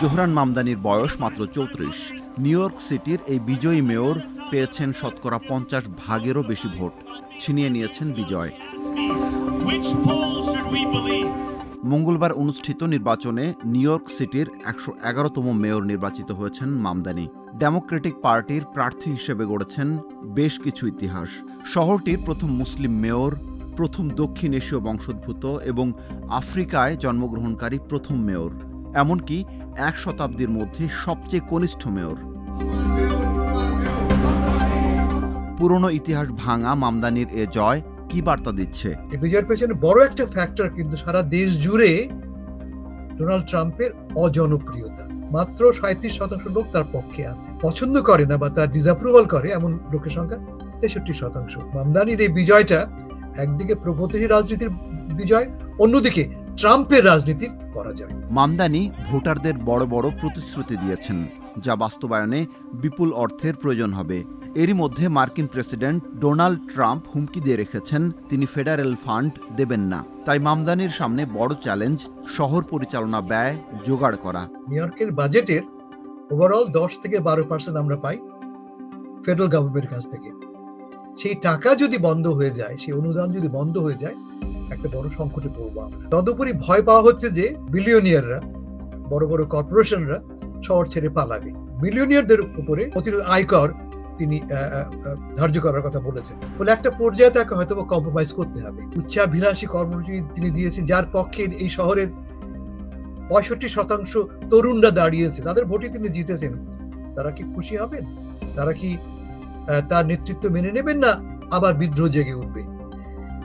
Zohran মামদানির বয়স মাত্র ৩৪। New York সিটির এই বিজয়ী মেয়র পেয়েছেন শতকরা ৫০% বেশি ভোট, ছিনিয়ে নিয়েছেন বিজয়। মঙ্গলবার অনুষ্ঠিত নির্বাচনে নিউ ইয়র্ক সিটির ১১১তম মেয়র নির্বাচিত হয়েছেন মামদানি। ডেমোক্রেটিক পার্টির প্রার্থী হিসেবে গড়েছেন বেশ কিছু ইতিহাস। শহরটির প্রথম মুসলিম মেয়র, প্রথম দক্ষিণ এশীয় বংশোদ্ভূত এবং আফ্রিকায় জন্মগ্রহণকারী প্রথম মেয়র, এমনকি ১ শতাব্দীর মধ্যে সবচেয়ে কনিষ্ঠ মেয়র। পুরনো ইতিহাস ভাঙা মামদানির এ জয় কি বার্তা দিচ্ছে? এই বিজয়ের পেছনে বড় একটা ফ্যাক্টর কিন্তু সারা দেশ জুড়ে ডোনাল্ড ট্রাম্পের অজনপ্রিয়তা। মাত্র ৩৭% লোক তার পক্ষে আছে, পছন্দ করে না বা তার ডিসঅ্যাপ্রুভাল করে এমন লোকের সংখ্যা ৬৩%। মামদানির এই বিজয়টা একদিকে প্রগতিশীল রাজনীতির বিজয়, অন্যদিকে ট্রাম্পের রাজনীতির পরাজয়। মামদানি ভোটারদের বড় বড় প্রতিশ্রুতি দিয়েছেন, যা বাস্তবায়নে বিপুল অর্থের প্রয়োজন হবে। এরই মধ্যে মার্কিন প্রেসিডেন্ট ডোনাল্ড ট্রাম্প হুমকি দিয়ে রেখেছেন তিনি ফেডারেল ফান্ড দেবেন না। তাই মামদানির সামনে বড় চ্যালেঞ্জ শহর পরিচালনা ব্যয় জোগাড় করা। নিউ ইয়র্কের বাজেটের ওভারঅল ১০ থেকে ১২% আমরা পাই ফেডারেল গভর্নমেন্টের কাছ থেকে। সেই টাকা যদি বন্ধ হয়ে যায়, সেই অনুদান যদি বন্ধ হয়ে যায়, একটা বড় সংকটে পড়বো আমরা। তদুপরি ভয় পাওয়া হচ্ছে যে বিলিয়নিয়াররা, বড় বড় কর্পোরেশনরা শহর ছেড়ে পালাবে। বিলিয়নিয়ারদের উপরে অতিরিক্ত আয়কর তিনি ধার্য করার কথা বলেছেন। বলে একটা পর্যায়ে তাকে হয়তো কম্প্রোমাইজ করতে হবে। উচ্চাভিলাষী কর্মসূচি তিনি দিয়েছেন, যার পক্ষে এই শহরের ৬৫% তরুণরা দাঁড়িয়েছে, তাদের ভোটে তিনি জিতেছেন। তারা কি খুশি হবেন? তারা কি তার নেতৃত্ব মেনে নেবেন, না আবার বিদ্রোহ জেগে উঠবে?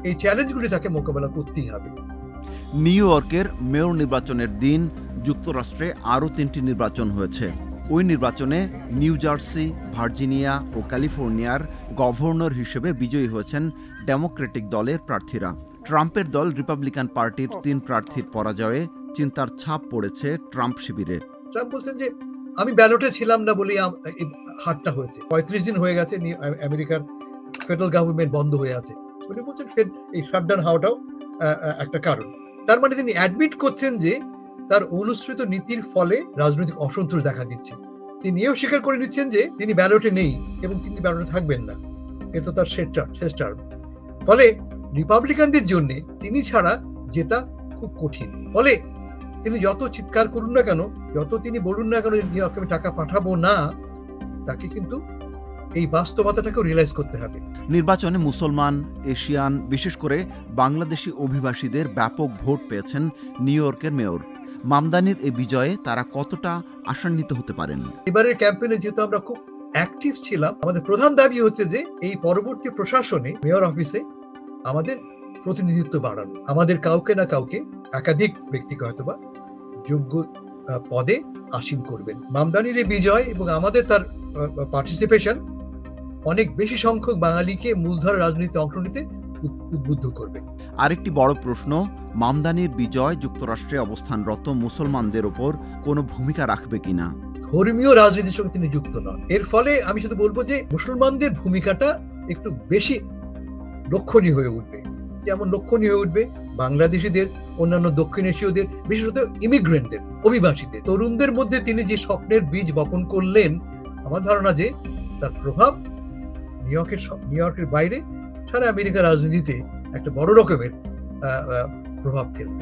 এই চ্যালেঞ্জগুলি তাকে মোকাবেলা করতেই হবে। নিউ ইয়র্কের মেয়র নির্বাচনের দিন যুক্তরাষ্ট্রে আরও ৩টি নির্বাচন হয়েছে। ওই নির্বাচনে নিউ জার্সি, ভার্জিনিয়া ও ক্যালিফোর্নিয়ার গভর্নর হিসেবে বিজয়ী হয়েছেন ডেমোক্রেটিক দলের প্রার্থীরা। ট্রাম্পের দল রিপাবলিকান পার্টির ৩ প্রার্থীর পরাজয়ে চিন্তার ছাপ পড়েছে ট্রাম্প শিবিরে। ট্রাম্প বলছেন যে আমি ব্যালটে ছিলাম না বলেই হারটা হয়েছে। ৩৫ দিন হয়ে গেছে আমেরিকার ফেডারেল গভর্নমেন্ট বন্ধ হয়ে আছে। উনি বলছেন এই শাটডাউন হওয়াটাও একটা কারণ। তার মানে তিনি অ্যাডমিট করছেন যে তার অনুসৃত নীতির ফলে রাজনৈতিক অসন্তোষ দেখা দিচ্ছে। তিনি এও স্বীকার করে নিচ্ছেন যে তিনি ব্যালটে নেই এবং তিনি ব্যালটে থাকবেন না। এটা তার শেষ টার্ম। ফলে রিপাবলিকানদের জন্য তিনি ছাড়া জেতা খুব কঠিন। ফলে তিনি যত চিৎকার করুন না কেন, যত তিনি বলুন না কেন নিউ ইয়র্কে আমি টাকা পাঠাবো না, তাকে কিন্তু এই বাস্তবতাটাকেও রিয়েলাইজ করতে হবে। নির্বাচনে মুসলমান, এশিয়ান, বিশেষ করে বাংলাদেশি অভিবাসীদের ব্যাপক ভোট পেয়েছেন নিউ ইয়র্কের মেয়র। মামদানির এই বিজয়ে তারা কতটা আশান্বিত হতে পারেন? এবারের ক্যাম্পেইনে যেহেতু আমরা খুব অ্যাক্টিভ ছিলাম, আমাদের প্রধান দাবি হচ্ছে যে এই পরবর্তী প্রশাসনে মেয়র অফিসে আমাদের প্রতিনিধিত্ব বাড়ানো। আমাদের কাউকে না কাউকে, একাধিক ব্যক্তিকে হয়তোবা যোগ্য পদে আসীন করবেন। মামদানির এই বিজয় এবং আমাদের তার পার্টিসিপেশন অনেক বেশি সংখ্যক বাঙালিকে মূলধারা রাজনীতিতে অংশ নিতে উদ্বুদ্ধ করবে। আরেকটি বড় প্রশ্ন, মামদানির বিজয় যুক্তরাষ্ট্রে অবস্থানরত মুসলমানদের উপর কোনো ভূমিকা রাখবে কিনা। ধর্মীয় রাজনীতির সঙ্গে তিনি যুক্ত নন। এর ফলে আমি শুধু বলবো যে মুসলমানদের ভূমিকাটা একটু বেশি লক্ষণীয় হয়ে উঠবে। যেমন লক্ষণীয় হয়ে উঠবে বাংলাদেশিদের, অন্যান্য দক্ষিণ এশীয়দের, বিশেষত ইমিগ্রেন্টদের, অভিবাসীদের, তরুণদের মধ্যে তিনি যে স্বপ্নের বীজ বপন করলেন, আমার ধারণা যে তার প্রভাব নিউ ইয়র্কের বাইরে সারা আমেরিকার রাজনীতিতে একটা বড় রকমের প্রভাব ফেলবে।